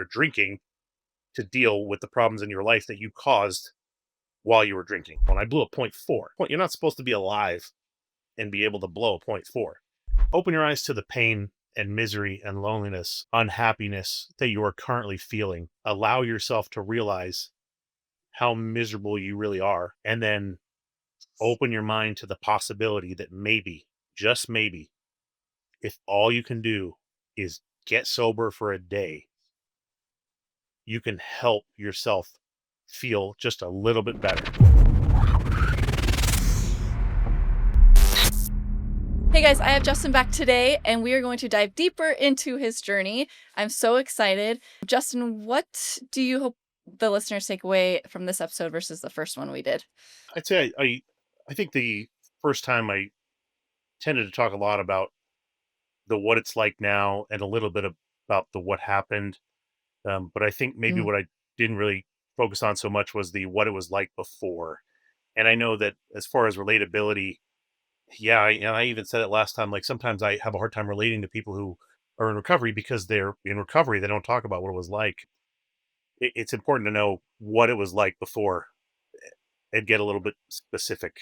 drinking to deal with the problems in your life that you caused while you were drinking. When I blew a point four, you're not supposed to be alive and be able to blow a point four. Open your eyes to the pain and misery and loneliness, unhappiness that you are currently feeling. Allow yourself to realize how miserable you really are. And then open your mind to the possibility that maybe, just maybe, if all you can do is get sober for a day, you can help yourself feel just a little bit better. Hey guys, I have Justin back today, and we are going to dive deeper into his journey. I'm so excited. Justin, what do you hope the listeners take away from this episode versus the first one we did? I'd say I think the first time I tended to talk a lot about the what it's like now and a little bit about the what happened. But I think maybe Mm, what I didn't really focus on so much was the what it was like before. And I know that as far as relatability, yeah, and I even said it last time. Like sometimes I have a hard time relating to people who are in recovery because they're in recovery. They don't talk about what it was like. It's important to know what it was like before and get a little bit specific.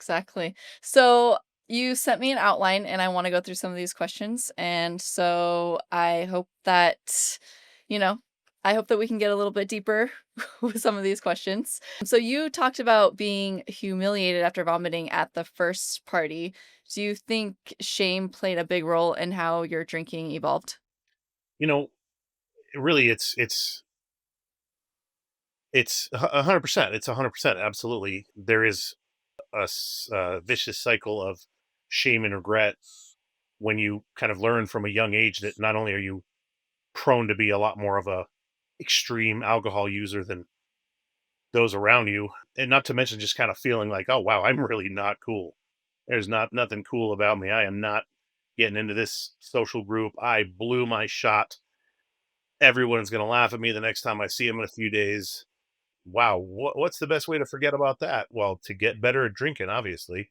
exactly. So you sent me an outline, and I want to go through some of these questions. And so I hope that, you know, I hope that we can get a little bit deeper with some of these questions. So you talked about being humiliated after vomiting at the first party. Do you think shame played a big role in how your drinking evolved? You know, really, it's 100%. It's 100%. Absolutely, there is a vicious cycle of shame and regret when you kind of learn from a young age that not only are you prone to be a lot more of a extreme alcohol user than those around you, and not to mention just kind of feeling like, oh wow, I'm really not cool. There's not nothing cool about me. I am not getting into this social group. I blew my shot. Everyone's going to laugh at me the next time I see them in a few days. Wow, what's the best way to forget about that? Well, to get better at drinking, obviously.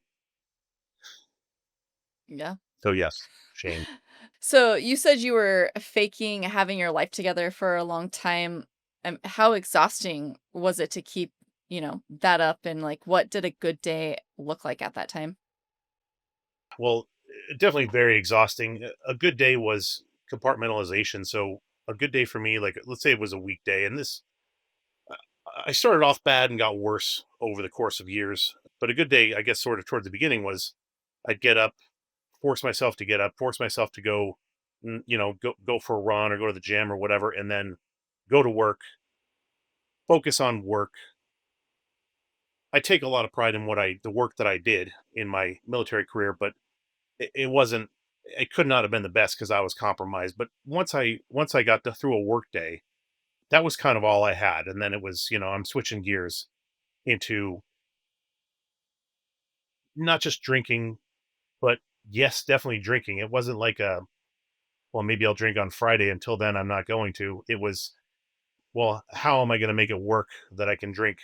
Yeah. So yes, shame. So you said you were faking having your life together for a long time. How exhausting was it to keep, that up? And like, what did a good day look like at that time? Well, definitely very exhausting. A good day was compartmentalization. So a good day for me, like let's say it was a weekday, and this I started off bad and got worse over the course of years. But a good day, I guess, sort of toward the beginning was I'd get up, force myself to get up, force myself to go, go for a run or go to the gym or whatever, and then go to work, focus on work. I take a lot of pride in the work that I did in my military career, but it wasn't. It could not have been the best because I was compromised. But once I got through a work day, that was kind of all I had, and then it was I'm switching gears into not just drinking, but yes, definitely drinking. It wasn't like well, maybe I'll drink on Friday. Until then, I'm not going to. It was, well, how am I going to make it work that I can drink,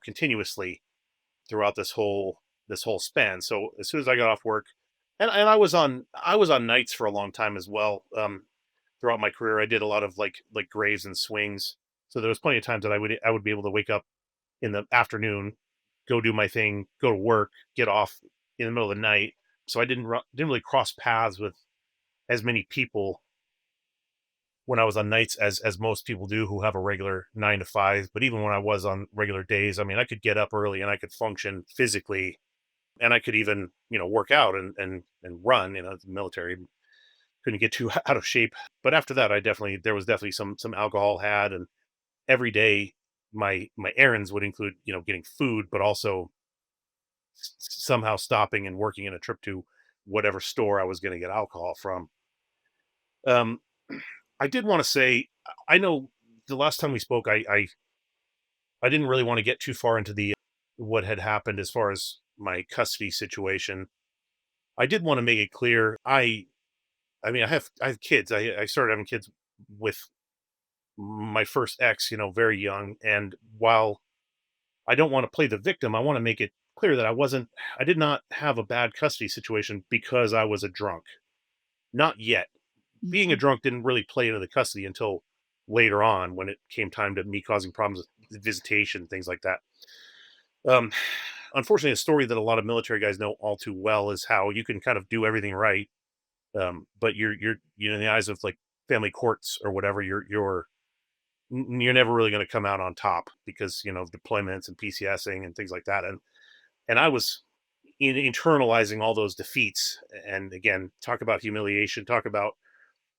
continuously throughout this whole span? So as soon as I got off work, and I was on nights for a long time as well. Throughout my career, I did a lot of like grays and swings. So there was plenty of times that I would be able to wake up in the afternoon, go do my thing, go to work, get off in the middle of the night. So I didn't really cross paths with as many people when I was on nights as most people do who have a regular 9 to 5. But even when I was on regular days, I mean, I could get up early and I could function physically, and I could even work out and run. The military couldn't get too out of shape. But after that, there was definitely some alcohol had, and every day my errands would include getting food, but also somehow stopping and working in a trip to whatever store I was going to get alcohol from. Um, I did want to say, I know the last time we spoke, I didn't really want to get too far into the what had happened as far as my custody situation. I did want to make it clear. I mean, I have kids. I started having kids with my first ex, very young. And while I don't want to play the victim, I want to make it clear that I did not have a bad custody situation because I was a drunk. Not yet. being a Mhm. drunk didn't really play into the custody until later on when it came time to me causing problems with visitation, things like that. Um, Unfortunately, a story that a lot of military guys know all too well is how you can kind of do everything right, but you're in the eyes of like family courts or whatever, you're never really going to come out on top because of deployments and PCSing and things like that. And I was internalizing all those defeats. And again, talk about humiliation. Talk about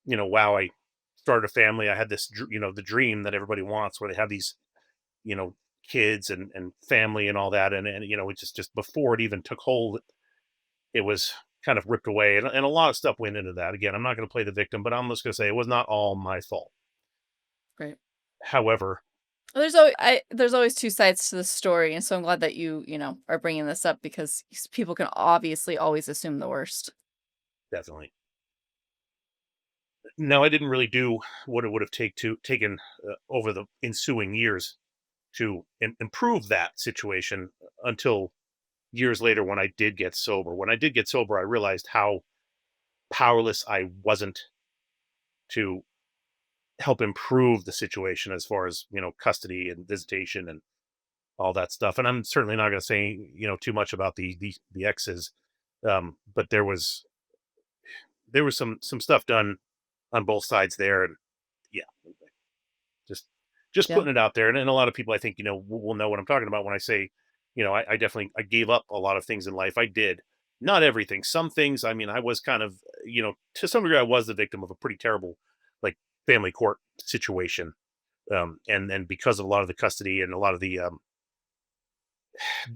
wow, I started a family. I had this the dream that everybody wants, where they have these you know kids and family and all that, and it just before it even took hold, it was kind of ripped away, and a lot of stuff went into that. Again, I'm not going to play the victim, but I'm just going to say it was not all my fault. Right. However, There's always 2 sides to the story, and so I'm glad that you are bringing this up because people can obviously always assume the worst. definitely, no, I didn't really do what it would have taken over the ensuing years to improve that situation until years later when I did get sober. When I did get sober, I realized how powerless I wasn't to help improve the situation as far as custody and visitation and all that stuff. And I'm certainly not going to say too much about the exes, but there was some stuff done on both sides there, and yeah, just Yeah. putting it out there. And a lot of people I think will know what I'm talking about when I say I definitely I gave up a lot of things in life. I did not everything. Some things, I mean, I was kind of to some degree I was the victim of a pretty terrible like family court situation, and then because of a lot of the custody and a lot of the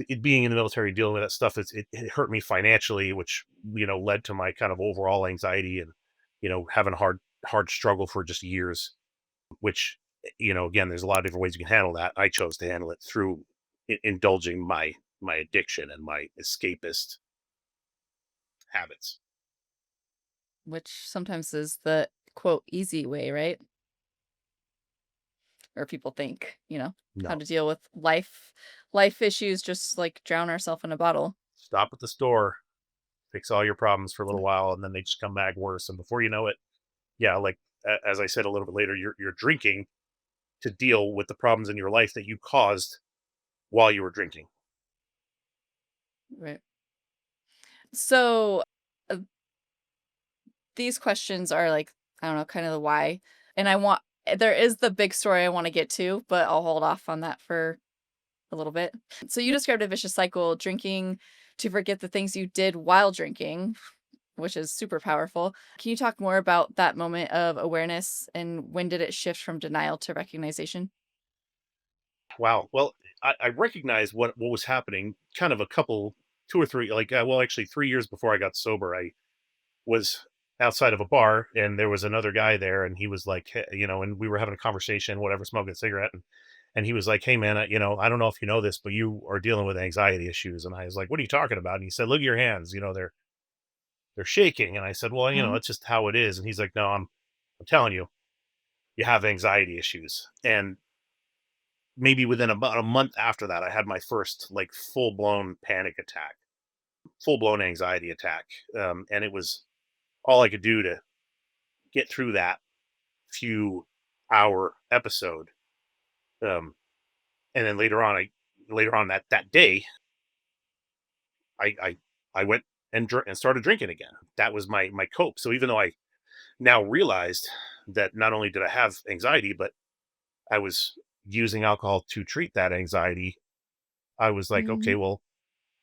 it being in the military dealing with that stuff, it hurt me financially, which led to my kind of overall anxiety and having a hard struggle for just years. Which again, there's a lot of different ways you can handle that. I chose to handle it through indulging my addiction and my escapist habits. Which sometimes is the quote easy way, right? Or people think, how No, to deal with life issues, just like drown ourselves in a bottle. stop at the store, fix all your problems for a little while, and then they just come back worse. And before you know it, yeah, like as I said a little bit later, you're drinking to deal with the problems in your life that you caused while you were drinking. Right. So uh, these questions are like, I don't know, kind of the why. And there is the big story I want to get to, but I'll hold off on that for a little bit. So you described a vicious cycle, drinking to forget the things you did while drinking, which is super powerful. Can you talk more about that moment of awareness and when did it shift from denial to recognition? Wow. Well, I recognized what was happening kind of a couple, 2 or 3, like, well, actually 3 years before I got sober. I was outside of a bar and there was another guy there, and he was like, and we were having a conversation, whatever, smoking a cigarette. And he was like, hey, man, I don't know if you know this, but you are dealing with anxiety issues. And I was like, what are you talking about? And he said, look at your hands, they're shaking. And I said, well, Mhm. it's just how it is. And he's like, no, I'm telling you, you have anxiety issues. And maybe within about a month after that, I had my first like full blown panic attack, full blown anxiety attack. And it was all I could do to get through that few hour episode. Um, and then later on that day, I went and started drinking again. That was my cope. So even though I now realized that not only did I have anxiety, but I was using alcohol to treat that anxiety, I was like, okay, Mhm. well,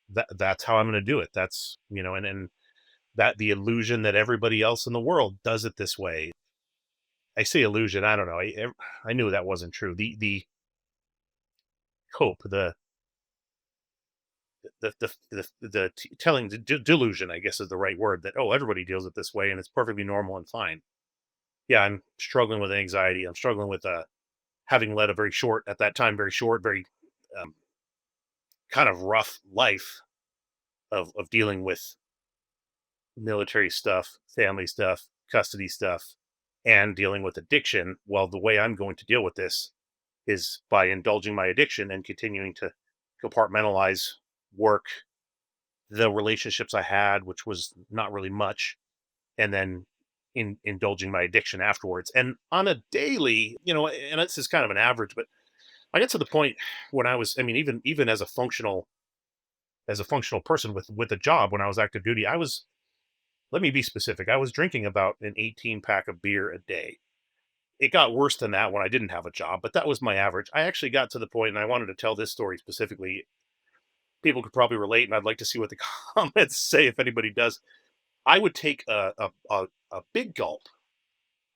that's how I'm going to do it. That's and that the illusion that everybody else in the world does it this way. I say illusion. I don't know. I knew that wasn't true. The cope, telling delusion, I guess is the right word, that, oh, everybody deals it this way and it's perfectly normal and fine. Yeah, I'm struggling with anxiety. I'm struggling with having led a very short, at that time, very short, very um, kind of rough life of dealing with military stuff, family stuff, custody stuff, and dealing with addiction. Well, the way I'm going to deal with this is by indulging my addiction and continuing to compartmentalize work, the relationships I had, which was not really much, and then indulging my addiction afterwards. And on a daily, and this is kind of an average, but I get to the point when I was, I mean, even as a functional person with a job when I was active duty, I was, let me be specific, I was drinking about an 18 pack of beer a day. It got worse than that when I didn't have a job, but that was my average. I actually got to the point, and I wanted to tell this story specifically. People could probably relate, and I'd like to see what the comments say if anybody does. I would take a big gulp.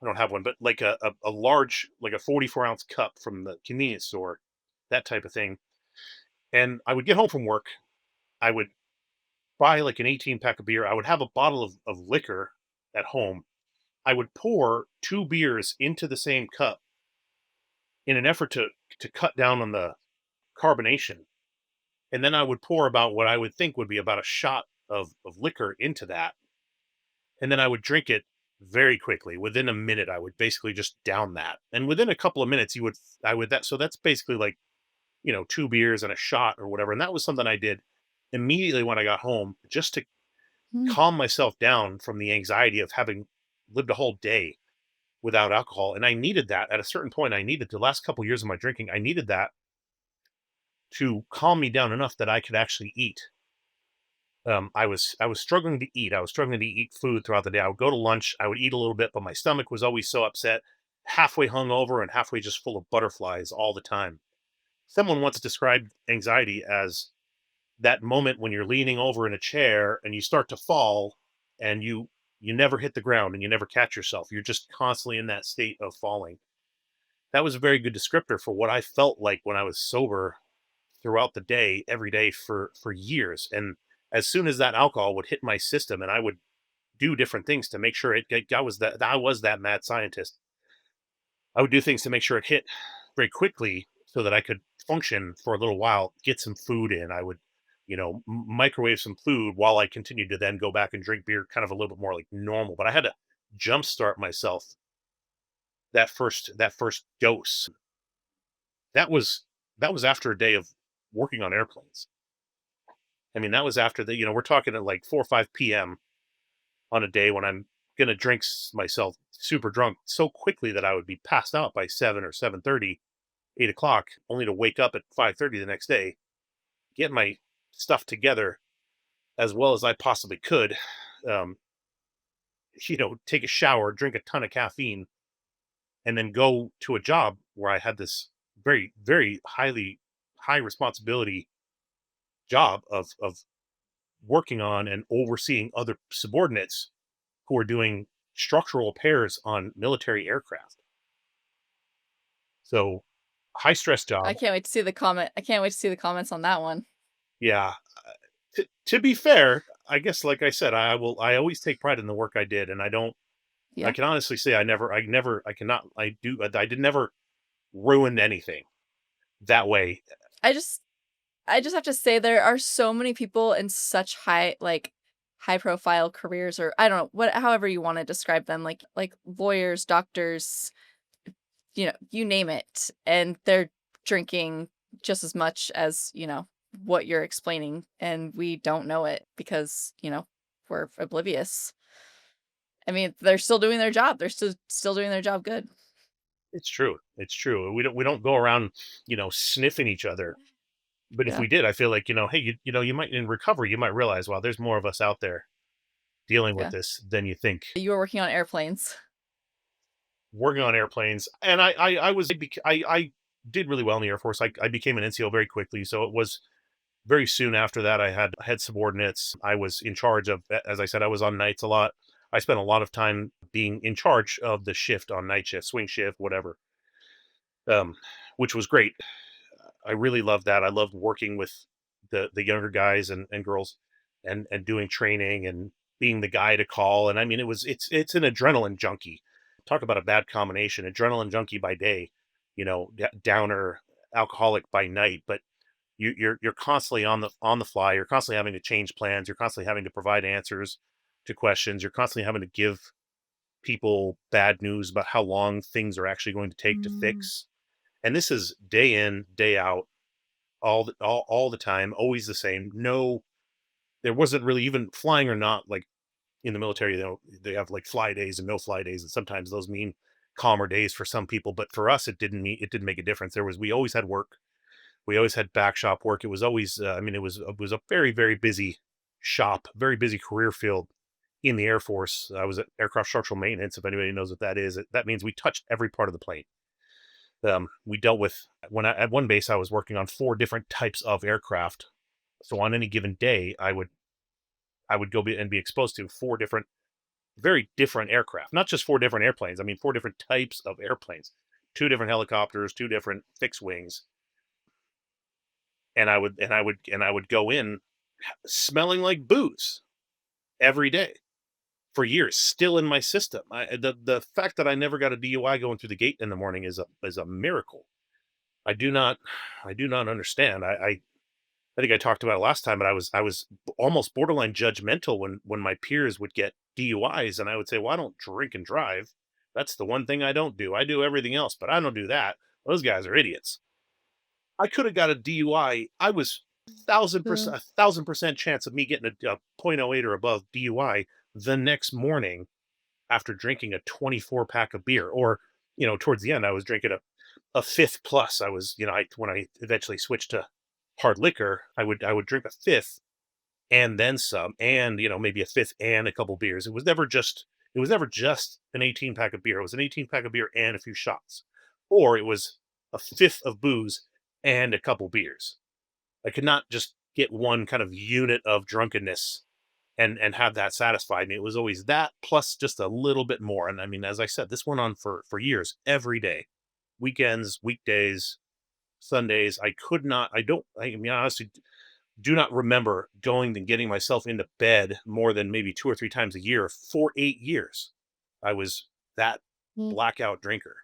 I don't have one, but like a large, like a 44-ounce cup from the convenience store, that type of thing. And I would get home from work. I would buy like an 18 pack of beer. I would have a bottle of liquor at home. I would pour two beers into the same cup in an effort to cut down on the carbonation. And then I would pour about what I would think would be about a shot of liquor into that. And then I would drink it very quickly. Within a minute, I would basically just down that. And within a couple of minutes, I would that. So that's basically like, two beers and a shot or whatever. And that was something I did immediately when I got home just to Mm. calm myself down from the anxiety of having lived a whole day without alcohol. And I needed that at a certain point. I needed the last couple years of my drinking. I needed that to calm me down enough that I could actually eat. I was struggling to eat. I was struggling to eat food throughout the day. I would go to lunch. I would eat a little bit, but my stomach was always so upset, halfway hungover and halfway just full of butterflies all the time. Someone once described anxiety as that moment when you're leaning over in a chair and you start to fall, and you never hit the ground and you never catch yourself. You're just constantly in that state of falling. That was a very good descriptor for what I felt like when I was sober throughout the day, every day for years. And as soon as that alcohol would hit my system, and I would do different things to make sure I was that mad scientist. I would do things to make sure it hit very quickly so that I could function for a little while, get some food in. I would, microwave some food while I continued to then go back and drink beer, kind of a little bit more like normal. But I had to jumpstart myself that first dose. That was that was after a day of working on airplanes. I mean, that was after we're talking at like 4 or 5 p.m. on a day when I'm gonna drink myself super drunk so quickly that I would be passed out by 7 or 7:30, 8 o'clock, only to wake up at 5:30 the next day, get my stuff together as well as I possibly could, um, take a shower, drink a ton of caffeine, and then go to a job where I had this very, very high responsibility job of working on and overseeing other subordinates who are doing structural repairs on military aircraft. So, high stress I job. can't wait to see the comment I can't wait to see the comments on that one. Yeah. To be fair, I guess, like I said, I always take pride in the work I did, and I Yeah. can honestly say I cannot, I did never ruin anything that way. I just I just have to say there are so many people in such high profile careers, or I don't know, what however you wanna describe them, like lawyers, doctors, you name it, and they're drinking just as much as, what you're explaining, and we don't know it because, we're oblivious. I mean, they're still doing their job. They're still doing their job good. It's true. It's true. We don't go around, sniffing each other. But if Yeah, we did, I feel like, hey, you might in recovery, you might realize, wow, there's more of us out there dealing with yeah. this than you think. You were working on airplanes. Working on airplanes, and I did really well in the Air Force. I became an NCO very quickly, so it was very soon after that. I had subordinates. I was in charge of, as I said, I was on nights a lot. I spent a lot of time being in charge of the shift on night shift, swing shift, whatever, um, which was great. I really loved that. I loved working with the younger guys and girls, and doing training and being the guy to call. And I mean, it's an adrenaline junkie. Talk about a bad combination: adrenaline junkie by day, downer alcoholic by night. But you're constantly on the fly. You're constantly having to change plans. You're constantly having to provide answers to questions. You're constantly having to give people bad news about how long things are actually going to take to Mm. fix. And this is day in, day out, all the time, always the same. No, there wasn't really, even flying or not, like, in the military, they have like fly days and no fly days, and sometimes those mean calmer days for some people. But for us, it didn't make a difference. We always had work. We always had back shop work. It was always, I mean, it was a very, very busy shop, very busy career field in the Air Force. I was at aircraft structural maintenance. If anybody knows what that is, that means we touched every part of the plane. We dealt with at one base, I was working on four different types of aircraft. So on any given day, I would go and be exposed to four different, very different aircraft, not just four different airplanes. I mean, four different types of airplanes, two different helicopters, two different fixed wings, and I would go in smelling like booze every day for years, still in my system. The fact that I never got a DUI going through the gate in the morning is a miracle. I do not I do not understand. I think I talked about it last time, but I was almost borderline judgmental when my peers would get DUIs, and I would say, "Well, I don't drink and drive. That's the one thing I don't do. I do everything else, but I don't do that. Those guys are idiots." I could have got a DUI. I was thousand Mm. percent, 1,000% chance of me getting a point oh 0.08 or above DUI the next morning after drinking a 24 pack of beer. Or, towards the end, I was drinking a fifth plus. When I eventually switched to hard liquor, I would drink a fifth and then some, and maybe a fifth and a couple beers. It was never just an 18 pack of beer. It was an 18 pack of beer and a few shots, or it was a fifth of booze and a couple beers. I could not just get one kind of unit of drunkenness and have that satisfy me. It was always that plus just a little bit more. And I mean, as I said, this went on for years, every day, weekends, weekdays, Sundays. I could not. I mean, honestly, do not remember going and getting myself into bed more than maybe 2 or 3 times a year for 8 years. I was that Mm. blackout drinker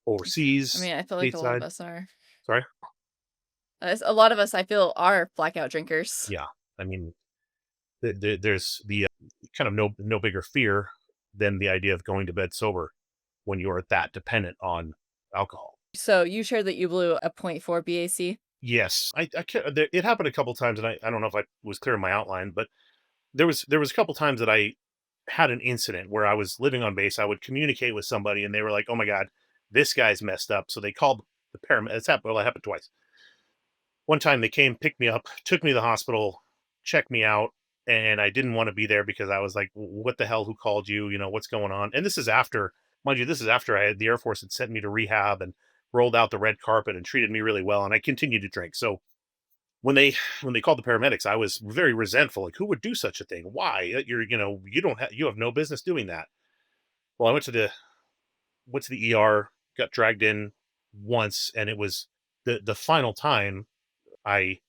I overseas, mean, I feel like a lot of stateside. us are. Sorry. A lot of us, I feel, are blackout drinkers. Yeah. I mean, there's the kind of no bigger fear than the idea of going to bed sober when you're that dependent on alcohol. So you shared that you blew a point 4 BAC. Yes, it happened a couple times, and I don't know if I was clear in my outline, but there was a couple times that I had an incident where I was living on base. I would communicate with somebody, and they were like, "Oh my god, this guy's messed up." So they called the paramedics. It's happened. Well, it happened twice. One time they came, picked me up, took me to the hospital, checked me out, and I didn't want to be there because I was like, "What the hell? Who called you? What's going on?" And this is after, mind you, this is after the Air Force had sent me to rehab and rolled out the red carpet and treated me really well, and I continued to drink. So when they when they called the paramedics, I was very resentful. Like, who would do such a thing? Why? You have no business doing that. Well, I went to the ER, got dragged in once, and it was the final time I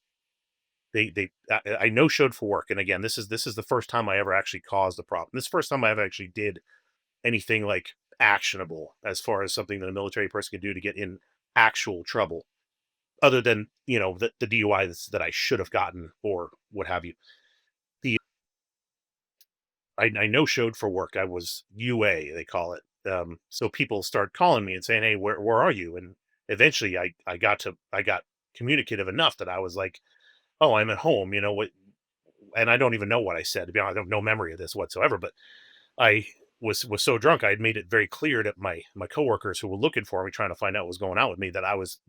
I no showed for work. And again, this is the first time I ever actually caused a problem. This is the first time I ever actually did anything like actionable as far as something that a military person could do to get in actual trouble, other than the DUI that I should have gotten or what have you. The I no showed for work. I was UA, they call it. So people start calling me and saying, "Hey, where are you?" And eventually, I got communicative enough that I was like, "Oh, I'm at home." You know what? And I don't even know what I said. To be honest, I have no memory of this whatsoever. But I was so drunk, I had made it very clear to my coworkers who were looking for me, trying to find out what was going on with me, that I was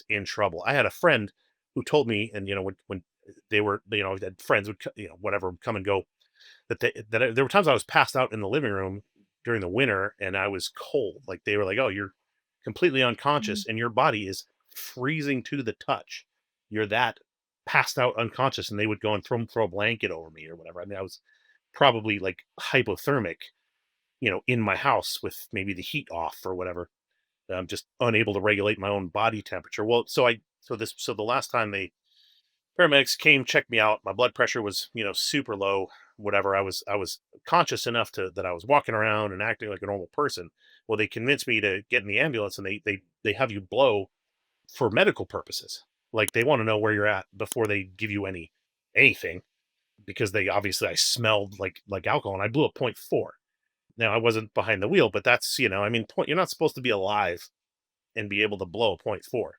in trouble. I had a friend who told me, and when they were, that friends would, whatever, would come and go, there were times I was passed out in the living room during the winter and I was cold. Like they were like, "Oh, you're completely Mhm. unconscious and your body is freezing to the touch. You're that passed out unconscious." And they would go and throw a blanket over me or whatever. I mean, I was probably like hypothermic, in my house with maybe the heat off or whatever. I'm just unable to regulate my own body temperature. Well, so the last time paramedics came, checked me out, my blood pressure was, super low, whatever. I was conscious enough to that I was walking around and acting like a normal person. Well, they convinced me to get in the ambulance, and they have you blow for medical purposes. Like they want to know where you're at before they give you anything, because they obviously I smelled like alcohol, and I blew a point 0.4. Now I wasn't behind the wheel, but that's, I mean, you're not supposed to be alive and be able to blow a point 0.4.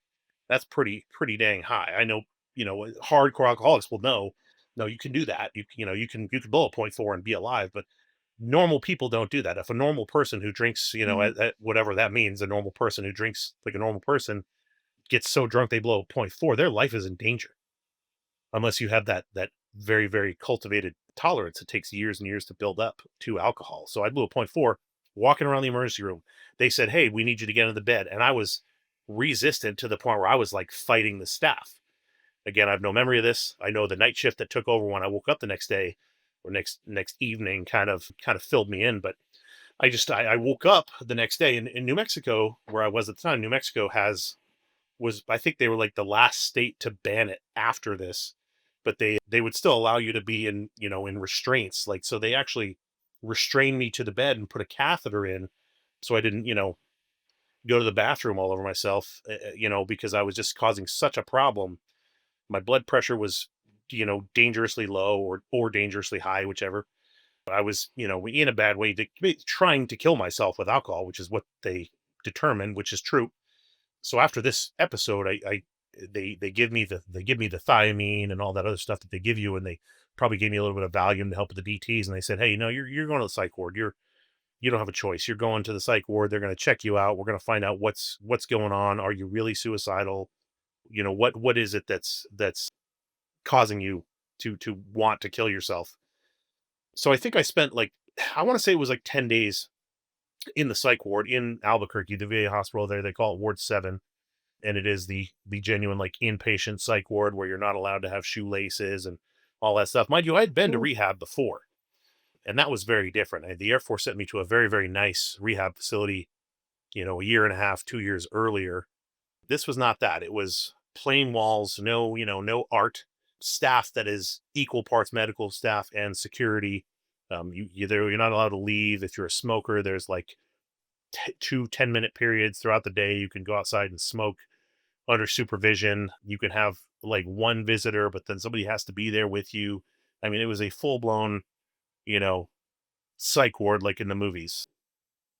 That's pretty dang high. I know, hardcore alcoholics will know No, you can do that. You can blow a point 4 and be alive, but normal people don't do that. If a normal person who drinks, Mhm. at whatever that means, a normal person who drinks like a normal person gets so drunk they blow a point 4, their life is in danger unless you have that very, very cultivated tolerance. It takes years and years to build up to alcohol. So I blew a point 4 walking around the emergency room. They said, "Hey, we need you to get into the bed." And I was resistant to the point where I was like fighting the staff. Again, I have no memory of this. I know the night shift that took over when I woke up the next day or next evening kind of filled me in. But I woke up the next day in New Mexico, where I was at the time. New Mexico was I think they were like the last state to ban it after this, but they would still allow you to be in restraints. Like, so they actually restrained me to the bed and put a catheter in so I didn't, go to the bathroom all over myself, because I was just causing such a problem. My blood pressure was, dangerously low or dangerously high, whichever. I was, in a bad way trying to kill myself with alcohol, which is what they determined, which is true. So after this episode, they give me the thiamine and all that other stuff that they give you, and they probably gave me a little bit of Valium to help with the DTS. And they said, "Hey, you're going to the psych ward. You don't have a choice. You're going to the psych ward. They're going to check you out. We're going to find out what's going on. Are you really suicidal? What is it that's causing you to want to kill yourself?" So I think I spent like I want to say it was like 10 days in the psych ward in Albuquerque, the VA hospital there. They call it Ward 7, and it is the genuine like inpatient psych ward where you're not allowed to have shoelaces and all that stuff. Mind you, I had been to Ooh. rehab before, and that was very different. The Air Force sent me to a very, very nice rehab facility, a year and a half, 2 years earlier. This was not that. It was plain walls, no art, staff that is equal parts medical staff and security. You're not allowed to leave. If you're a smoker, there's like two 10-minute periods throughout the day. You can go outside and smoke under supervision. You can have like one visitor, but then somebody has to be there with you. I mean, it was a full blown, you know, psych ward like in the movies.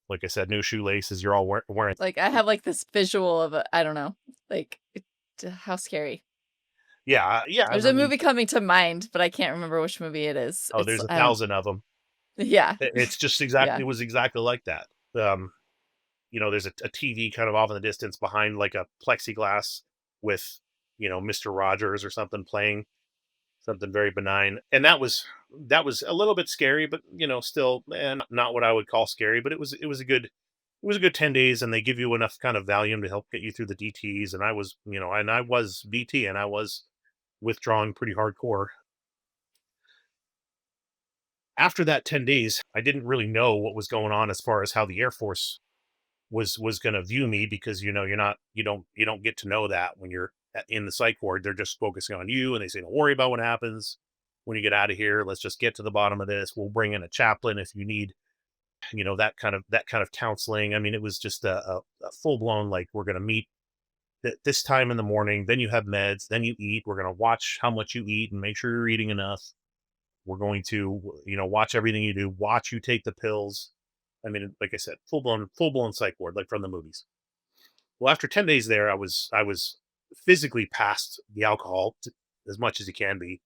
Like I said, no shoelaces. You're all wearing. Like, I have, like, this visual of I don't know, like, how scary. Yeah, yeah. There's I a mean, movie coming to mind, but I can't remember which movie it is. oh, It's there's a I don't thousand of them. yeah. It's just exactly. Yeah. It was exactly like that. Um, there's a TV kind of off in the distance behind like a plexiglass with, Mister Rogers or something playing something very benign. And that was a little bit scary, but still, not what I would call scary. But it was a good 10 days, and they give you enough kind of Valium to help get you through the DTS. And I was VT, and I was withdrawing pretty hardcore. After that 10 days, I didn't really know what was going on as far as how the Air Force was going to view me, because you don't get to know that when you're in the psych ward. They're just focusing on you, and they say, "Don't worry about what happens when you get out of here. Let's just get to the bottom of this. We'll bring in a chaplain if you need, that kind of counseling." I mean, it was just a full blown, like, we're going to meet at this time in the morning, then you have meds, then you eat. We're going to watch how much you eat and make sure you're eating enough. We're going to, watch everything you do, watch you take the pills. I mean, like I said, full blown psych ward, like from the movies. Well, after 10 days there, I was physically past the alcohol as much as you can be.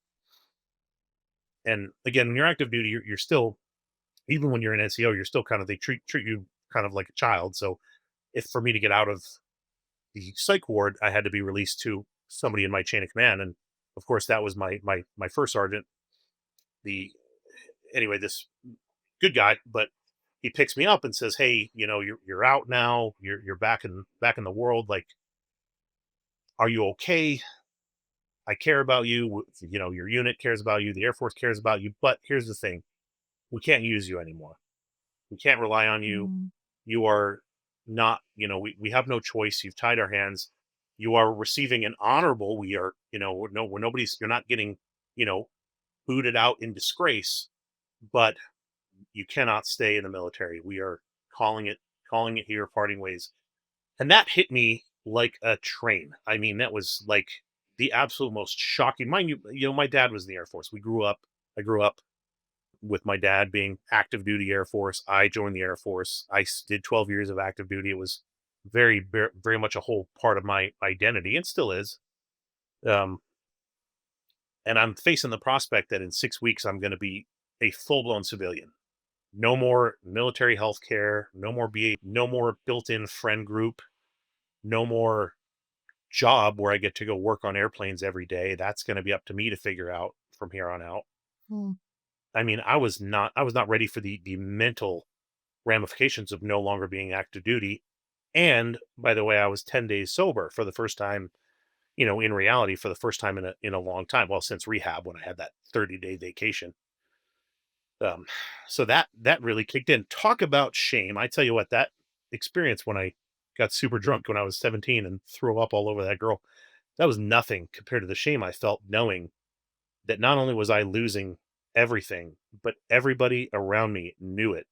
And again, when you're active duty, you're still, even when you're in NCO, you're still kind of, they treat you kind of like a child. So if for me to get out of the psych ward, I had to be released to somebody in my chain of command. And of course, that was my first sergeant. The Anyway, this good guy, but he picks me up and says, "Hey, you're out now. You're back in the world. Like, are you okay? I care about you. Your unit cares about you. The Air Force cares about you. But here's the thing: we can't use you anymore. We can't rely on you. Mm. You are not. We have no choice. You've tied our hands. You are receiving an honorable. We are. No, we're nobody's. You're not getting. You know, booted out in disgrace. But you cannot stay in the military. We are calling it calling it here, parting ways." And that hit me like a train. I mean, that was like the absolute most shocking. Mind you, my dad was in the Air Force. I grew up with my dad being active duty Air Force. I joined the Air Force. Did 12 years of active duty. It was very much a whole part of my identity, and still is. Um, And I'm facing the prospect that in 6 weeks, I'm going to be a full blown civilian. No more military health care, no more no more built in friend group, no more job where I get to go work on airplanes every day. That's going to be up to me to figure out from here on out. Mm. I mean, I was not ready for the mental ramifications of no longer being active duty. And by the way, I was 10 days sober for the first time, in reality for the first time in a long time. Well, since rehab when I had that 30-day vacation. Um, so that really kicked in. Talk about shame. I tell you what, that experience when I got super drunk when I was 17 and threw up all over that girl, that was nothing compared to the shame I felt knowing that not only was I losing everything, but everybody around me knew it.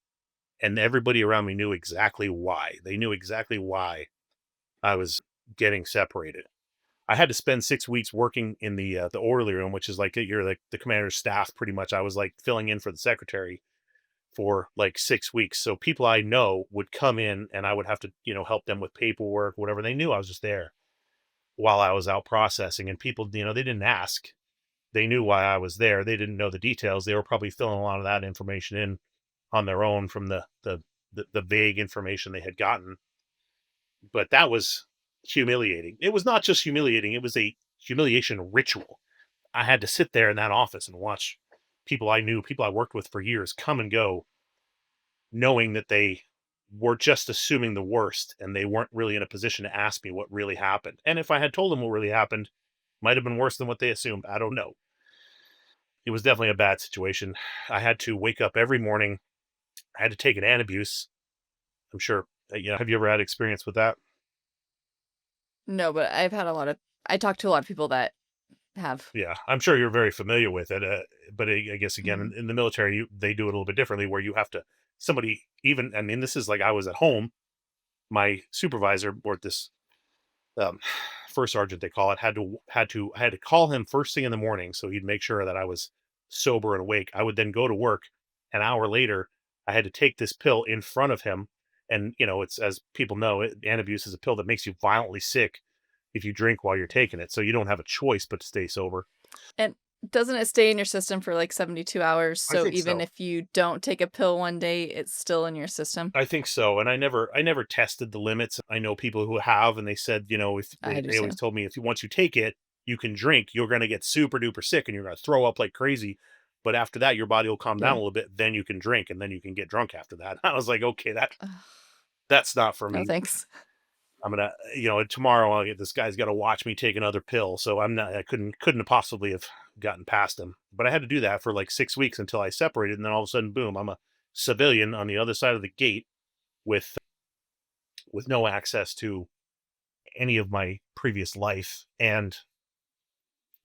And everybody around me knew exactly why. They knew exactly why I was getting separated. I had to spend 6 weeks working in the orderly room, which is like you're like the commander's staff pretty much. I was like filling in for the secretary for like 6 weeks. So people I know would come in and I would have to, help them with paperwork, whatever. They knew I was just there while I was out processing. And people, they didn't ask. They knew why I was there. They didn't know the details. They were probably filling a lot of that information in on their own from the vague information they had gotten. But that was humiliating. It was not just humiliating, it was a humiliation ritual. I had to sit there in that office and watch people I knew, people I worked with for years come and go, knowing that they were just assuming the worst and they weren't really in a position to ask me what really happened. And if I had told them what really happened, might have been worse than what they assumed. I don't know. It was definitely a bad situation. I had to wake up every morning. I had to take an antabuse. I'm sure. Have you ever had experience with that? No, but I talked to a lot of people that have. Yeah, I'm sure you're very familiar with it. But I guess again, Mhm. in the military, they do it a little bit differently, where you have to somebody even. I mean, this is like I was at home. My supervisor or this um, first sergeant they call it I had to call him first thing in the morning so he'd make sure that I was sober and awake. I would then go to work. An hour later, I had to take this pill in front of him, and it's as people know, antabuse is a pill that makes you violently sick if you drink while you're taking it. So you don't have a choice but to stay sober. And doesn't it stay in your system for, like, 72 hours? I So think even so. if you don't take a pill one day, it's still in your system? I think so, and I never tested the limits. I know people who have, and they said, if I do they always too. told me if you once you take it, you can drink, you're gonna get super duper sick and you're gonna throw up like crazy. But after that, your body will calm down a Yeah. little bit, then you can drink, and then you can get drunk after that. I was like, okay, Ugh, that's not for no me. thanks. I'm gonna, tomorrow I'll get this guy's got to watch me take another pill. So I couldn't possibly have gotten past him. But I had to do that for like 6 weeks until I separated, and then all of a sudden, boom, I'm a civilian on the other side of the gate with no access to any of my previous life and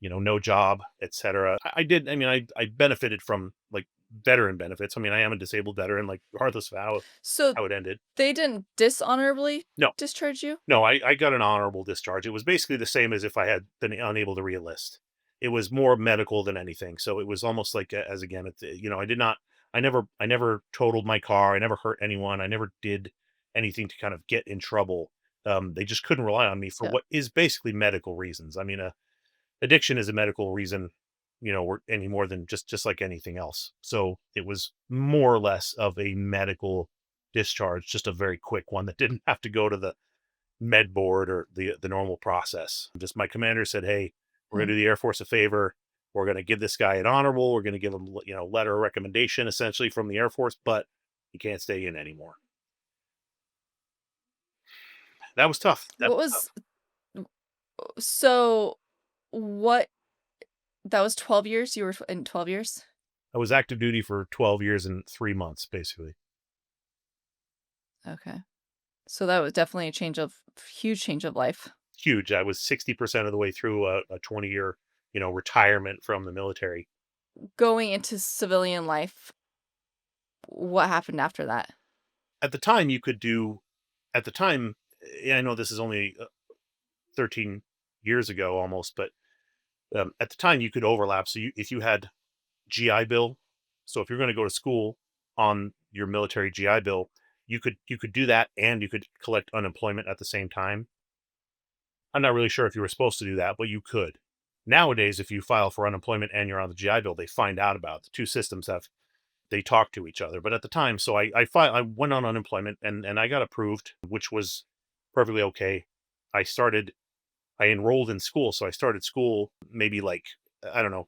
no job, etc. I did, I mean, I benefited from like veteran benefits. I mean, I am a disabled veteran, like regardless of So how it ended. they didn't dishonorably No, discharge you? no, I got an honorable discharge. It was basically the same as if I had been unable to reenlist. It was more medical than anything, so it was almost like as again I never totaled my car, I never hurt anyone, I never did anything to kind of get in trouble. They just couldn't rely on me for Yeah. what is basically medical reasons. I mean, addiction is a medical reason, or any more than just like anything else. So it was more or less of a medical discharge, just a very quick one that didn't have to go to the med board or the normal process. Just my commander said, "Hey, we're going Mm. to do the Air Force a favor. We're going to give this guy an honorable. We're going to give him, letter of recommendation essentially from the Air Force, but he can't stay in anymore." That was tough. That What was was tough. so what that was 12 years? You were in 12 years? I was active duty for 12 years and 3 months, basically. Okay. So that was definitely a huge change of life. Huge. I was 60% of the way through a 20-year, retirement from the military. Going into civilian life, what happened after that? At the time, you could do, at the time, I know this is only 13 years ago almost, but at the time you could overlap. So if you had GI Bill, so if you're going to go to school on your military GI Bill, you could do that and you could collect unemployment at the same time. I'm not really sure if you were supposed to do that, but you could. Nowadays, if you file for unemployment and you're on the GI Bill, they find out about it. The two systems have they talk to each other. But at the time, so I went on unemployment and I got approved, which was perfectly okay. I started I enrolled in school, so I started school maybe like I don't know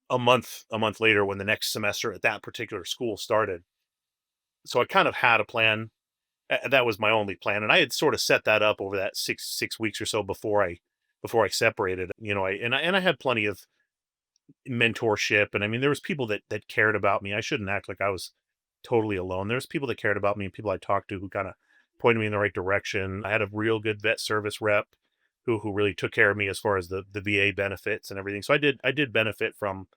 a month later when the next semester at that particular school started. So I kind of had a plan. That was my only plan, and I had sort of set that up over that six weeks or so before I separated. I had plenty of mentorship, and I mean there was people that cared about me. I shouldn't act like I was totally alone. There's people that cared about me and people I talked to who kind of pointed me in the right direction. I had a real good vet service rep who really took care of me as far as the VA benefits and everything. So I did benefit from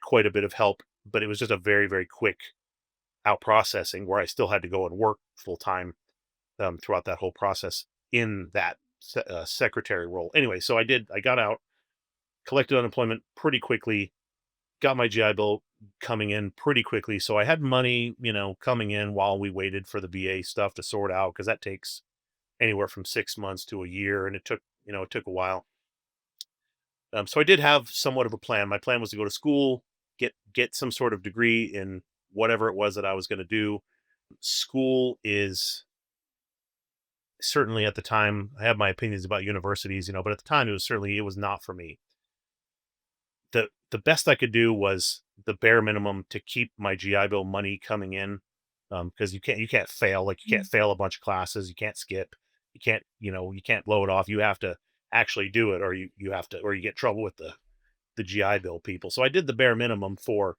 quite a bit of help, but it was just a very, very quick out processing where I still had to go and work full time throughout that whole process in that secretary role. Anyway, so I got out, collected unemployment pretty quickly, got my GI Bill coming in pretty quickly. So I had money, coming in while we waited for the VA stuff to sort out because that takes anywhere from 6 months to a year. And it took a while. So I did have somewhat of a plan. My plan was to go to school, get some sort of degree in whatever it was that I was going to do. School is certainly at the time, I have my opinions about universities, but at the time it was not for me. The best I could do was the bare minimum to keep my GI Bill money coming in. Because you can't fail, like you can't Mhm. fail a bunch of classes, you can't skip, you can't blow it off. You have to actually do it, or you have to, or you get trouble with the GI Bill people. So I did the bare minimum for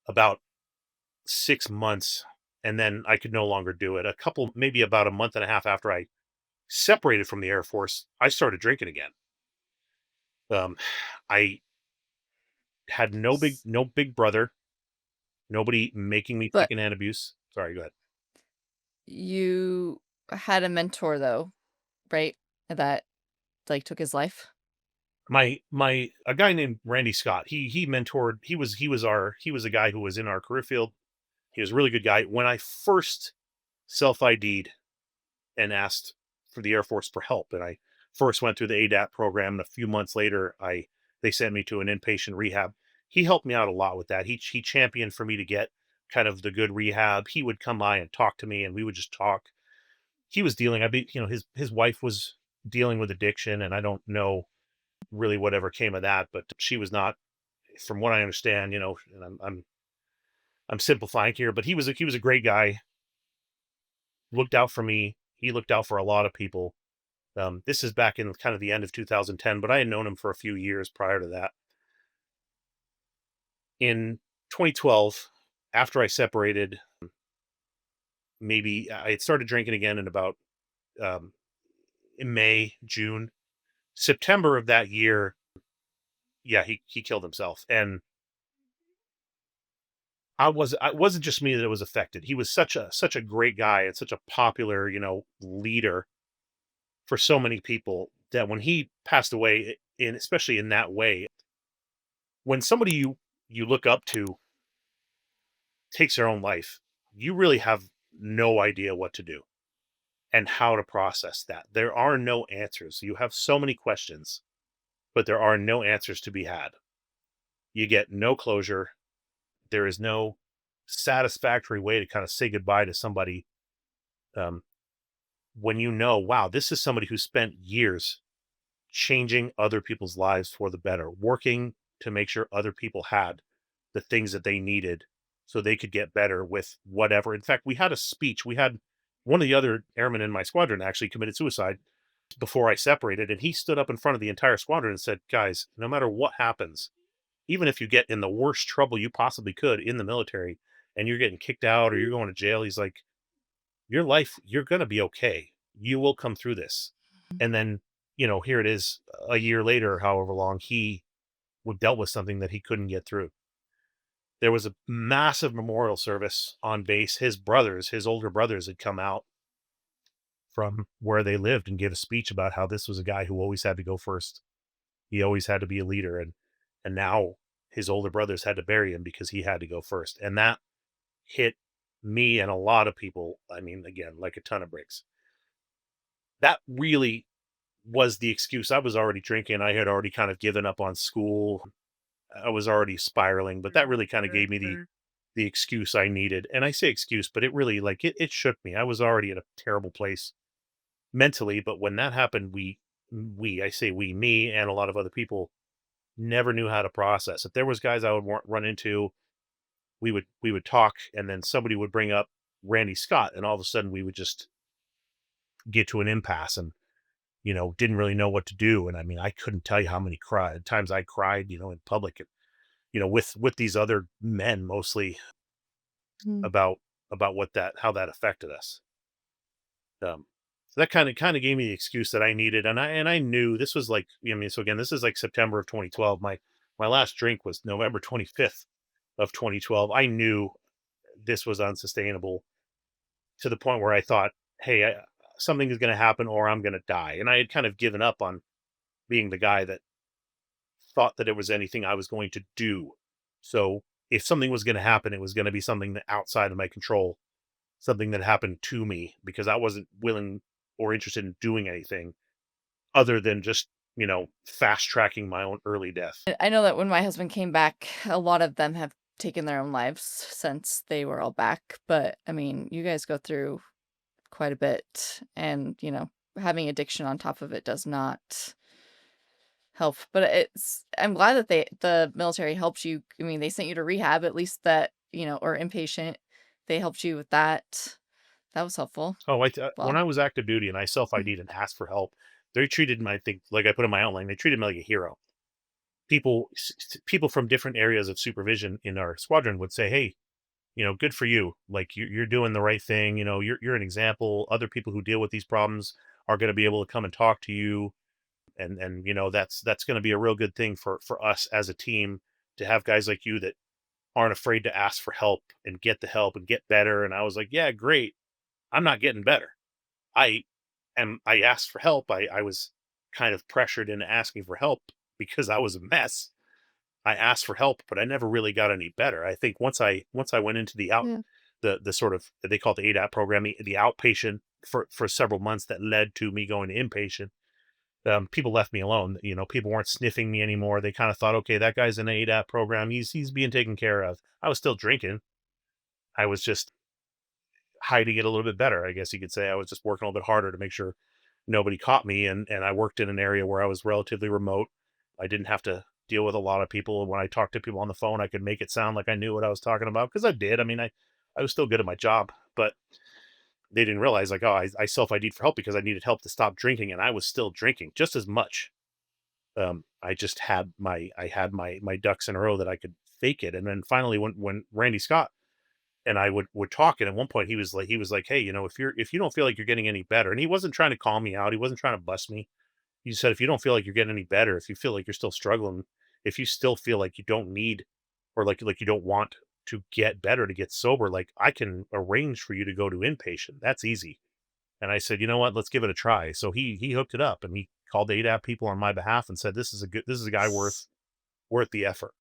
about 6 months, and then I could no longer do it. Maybe about a month and a half after I separated from the Air Force, I started drinking again. Um, I had S no big brother, nobody making me but take an abuse. Sorry, go ahead. you had a mentor though, right? That, like, took his life? My a guy named Randy Scott. He mentored. He was a guy who was in our career field. He was a really good guy. When I first self ID'd and asked for the Air Force for help, and I first went through the ADAP program, and a few months later, they sent me to an inpatient rehab. He helped me out a lot with that. He championed for me to get kind of the good rehab. He would come by and talk to me, and we would just talk. He was dealing. His wife was dealing with addiction, and I don't know really whatever came of that, but she was not, from what I understand, and I'm simplifying here, but he was a great guy, looked out for me. He looked out for a lot of people. This is back in kind of the end of 2010, but I had known him for a few years prior to that. In 2012, after I separated, maybe I had started drinking again um, in May, June, September of that year. Yeah, he killed himself, and it wasn't just me that was affected. He was such a great guy and such a popular, leader for so many people that when he passed away, in especially in that way, when somebody you look up to takes their own life, you really have no idea what to do and how to process that. There are no answers. You have so many questions, but there are no answers to be had. You get no closure. There is no satisfactory way to kind of say goodbye to somebody, um, when wow, this is somebody who spent years changing other people's lives for the better, working to make sure other people had the things that they needed so they could get better with whatever. In fact, we had a speech. We had one of the other airmen in my squadron actually committed suicide before I separated, and he stood up in front of the entire squadron and said, "Guys, no matter what happens, even if you get in the worst trouble you possibly could in the military and you're getting kicked out or you're going to jail," he's like, "Your life, you're going to be okay. You will come through this." And then, here it is a year later, however long he would dealt with something that he couldn't get through. There was a massive memorial service on base. His older brothers had come out from where they lived and give a speech about how this was a guy who always had to go first. He always had to be a leader. And now his older brothers had to bury him because he had to go first. And that hit me and a lot of people. I mean, again, like a ton of bricks. That really was the excuse. I was already drinking. I had already kind of given up on school. I was already spiraling, but that really kind of gave me the excuse I needed. And I say excuse, but it really like it shook me. I was already in a terrible place mentally, but when that happened, I say we, me and a lot of other people never knew how to process. If there was guys I would run into, we would talk and then somebody would bring up Randy Scott and all of a sudden we would just get to an impasse and didn't really know what to do. And I mean, I couldn't tell you how many times I cried, in public, and, with these other men mostly Mhm. about how that affected us. So that kind of gave me the excuse that I needed, and I knew this was like, I mean, so again, this is like September of 2012. My last drink was November 25th of 2012. I knew this was unsustainable to the point where I thought, hey, something is going to happen or I'm going to die, and I had kind of given up on being the guy that thought that it was anything I was going to do. So if something was going to happen, it was going to be something that outside of my control, something that happened to me because I wasn't willing or interested in doing anything other than just, fast tracking my own early death. I know that when my husband came back, a lot of them have taken their own lives since they were all back, but, I mean, you guys go through quite a bit, and, having addiction on top of it does not help, but I'm glad that the military helped you. I mean, they sent you to rehab, at least that, or inpatient. They helped you with that. That was helpful. Oh, when Well, I was active duty and I self ID'd and asked for help, they treated me, I think, like I put in my outline, they treated me like a hero. People from different areas of supervision in our squadron would say, "Hey, good for you. Like you're doing the right thing. You're an example. Other people who deal with these problems are going to be able to come and talk to you, and that's going to be a real good thing for us as a team to have guys like you that aren't afraid to ask for help and get better." And I was like, "Yeah, great. I'm not getting better. I I asked for help. I was kind of pressured into asking for help because I was a mess. I asked for help, but I never really got any better. I think once I went into yeah. the sort of, they call it the ADAP program, the outpatient for several months that led to me going to inpatient. People left me alone. People weren't sniffing me anymore. They kind of thought, okay, that guy's in an ADAP program. He's being taken care of. I was still drinking. I was just hiding it a little bit better, I guess you could say. I was just working a little bit harder to make sure nobody caught me, and I worked in an area where I was relatively remote. I didn't have to deal with a lot of people. When I talked to people on the phone, I could make it sound like I knew what I was talking about because I did. I mean, I was still good at my job, but they didn't realize like, oh, I self ID'd for help because I needed help to stop drinking, and I was still drinking just as much. I just had my ducks in a row that I could fake it, and then finally, when Randy Scott and I would talk, and at one point he was like, "Hey, if you don't feel like you're getting any better," and he wasn't trying to call me out, he wasn't trying to bust me. He said, "If you don't feel like you're getting any better, if you feel like you're still struggling, if you still feel like you don't need or like you don't want to get better to get sober, like I can arrange for you to go to inpatient. That's easy." And I said, "You know what? Let's give it a try." So he hooked it up and he called the ADAP people on my behalf and said, this is a guy worth the effort."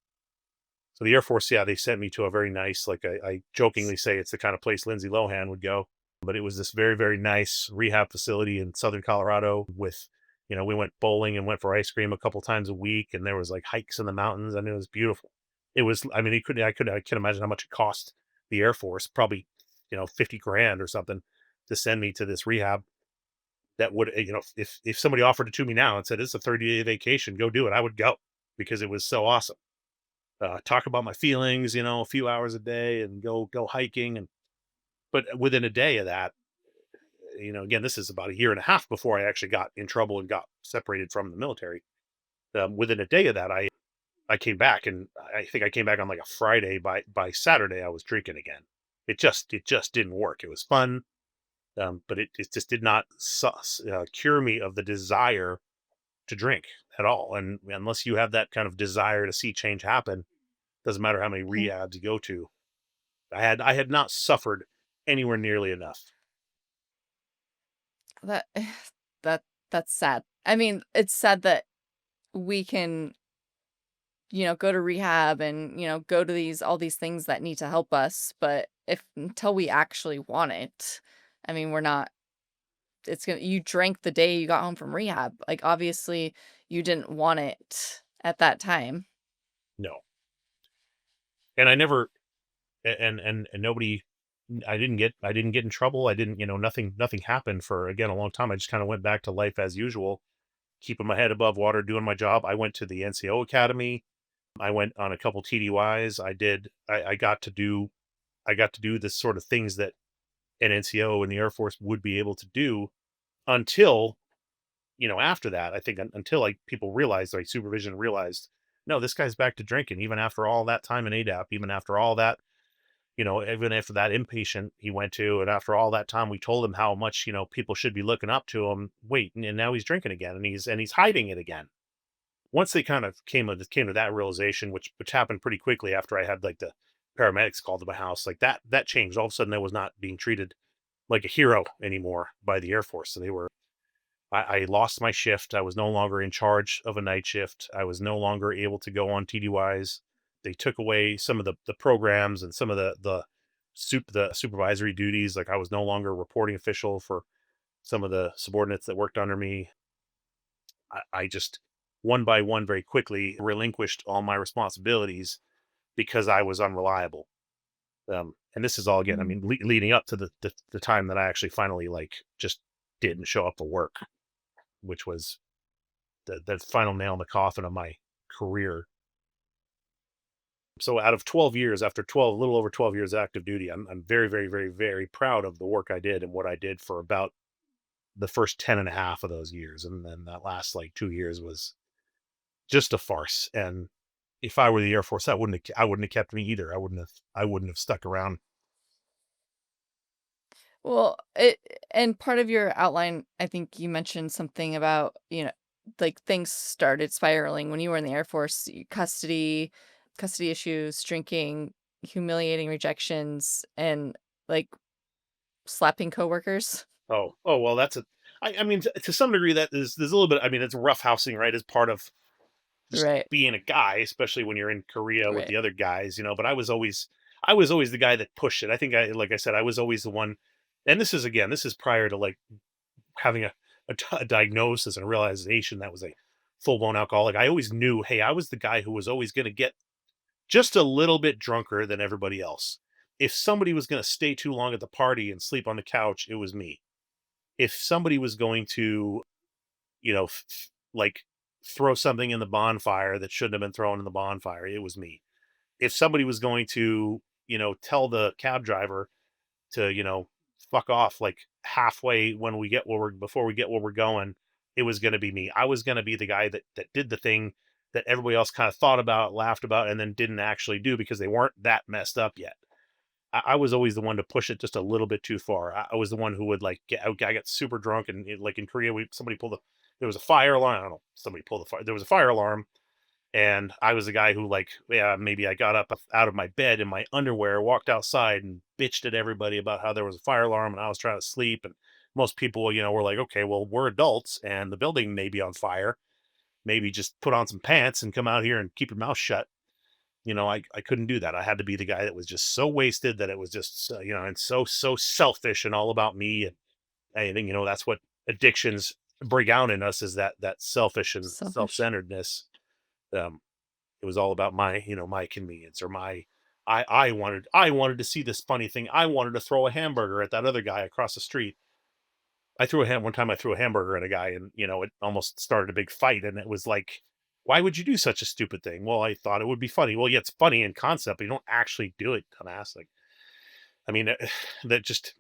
So the Air Force, yeah, they sent me to a very nice, like I jokingly say, it's the kind of place Lindsay Lohan would go. But it was this very, very nice rehab facility in Southern Colorado with, we went bowling and went for ice cream a couple times a week. And there was like hikes in the mountains and it was beautiful. It was, I mean, I can imagine how much it cost the Air Force, probably, 50 grand or something to send me to this rehab that would, if somebody offered it to me now and said, it's a 30-day vacation, go do it, I would go because it was so awesome. Talk about my feelings, a few hours a day and go hiking. And but within a day of that, again, this is about a year and a half before I actually got in trouble and got separated from the military. Within a day of that, I came back, and I think I came back on like a Friday. By Saturday, I was drinking again. It just didn't work. It was fun, but it just did not cure me of the desire to drink at all. And unless you have that kind of desire to see change happen, doesn't matter how many Mhm. rehabs you go to. I had not suffered anywhere nearly enough. That that that's sad. I mean, it's sad that we can, go to rehab and, go to all these things that need to help us, but if until we actually want it, I mean, we're not it's gonna you drank the day you got home from rehab. Like, obviously, you didn't want it at that time. No. And I never and nobody I didn't get in trouble. I didn't, nothing happened for, again, a long time. I just kind of went back to life as usual, keeping my head above water, doing my job. I went to the NCO Academy. I went on a couple TDYs. I got to do this sort of things that an NCO in the Air Force would be able to do until, after that, I think until like people realized, like supervision realized, no, this guy's back to drinking, even after all that time in ADAP, even after all that, even after that inpatient he went to, and after all that time, we told him how much, people should be looking up to him. Wait, and now he's drinking again, and he's hiding it again. Once they kind of came to that realization, which happened pretty quickly after I had like the paramedics called to my house, like that changed. All of a sudden, I was not being treated like a hero anymore by the Air Force. So I lost my shift. I was no longer in charge of a night shift. I was no longer able to go on TDYs. They took away some of the programs and some of the supervisory duties. Like I was no longer a reporting official for some of the subordinates that worked under me. I just one by one very quickly relinquished all my responsibilities because I was unreliable. And this is all, again, I Mm. mean, leading up to the time that I actually finally like just didn't show up for work, which was the final nail in the coffin of my career. So out of 12 years, after 12, a little over 12 years active duty, I'm very, very, very, very proud of the work I did and what I did for about the first 10 and a half of those years. And then that last like 2 years was just a farce. And if I were the Air Force, I wouldn't have kept me either. I wouldn't have stuck around. Well, it and part of your outline, I think you mentioned something about, like, things started spiraling when you were in the Air Force, custody issues, drinking, humiliating rejections, and, like, slapping coworkers. Oh, well, I mean, to some degree, that is, there's a little bit, I mean, it's rough housing, right? As part of just Right, being a guy, especially when you're in Korea with right. the other guys, but I was always the guy that pushed it. I think like I said, I was always the one. And this is, again, this is prior to like having a diagnosis and a realization that was a full blown alcoholic. I always knew, hey, I was the guy who was always going to get just a little bit drunker than everybody else. If somebody was going to stay too long at the party and sleep on the couch, it was me. If somebody was going to, like throw something in the bonfire that shouldn't have been thrown in the bonfire, it was me. If somebody was going to, tell the cab driver to, fuck off like halfway when we get where we're before we get where we're going, it was going to be me. I was going to be the guy that did the thing that everybody else kind of thought about, laughed about, and then didn't actually do because they weren't that messed up yet. I was always the one to push it just a little bit too far. I was the one who would like I got super drunk, and like in Korea, somebody pulled there was a fire alarm. I don't know, somebody pulled the fire. There was a fire alarm, and I was the guy who, like, yeah, maybe I got up out of my bed in my underwear, walked outside, and bitched at everybody about how there was a fire alarm and I was trying to sleep. And most people, were like, okay, well, we're adults and the building may be on fire. Maybe just put on some pants and come out here and keep your mouth shut. I couldn't do that. I had to be the guy that was just so wasted that it was just, and so selfish and all about me. And I think, that's what addictions bring out in us, is that selfish and Selfish. self-centeredness. Um, it was all about my convenience, or I wanted to see this funny thing. I wanted to throw a hamburger at that other guy across the street. One time I threw a hamburger at a guy, and it almost started a big fight. And it was like, why would you do such a stupid thing? Well, I thought it would be funny. Well, yeah, it's funny in concept, but you don't actually do it, dumbass. Like, I mean, that just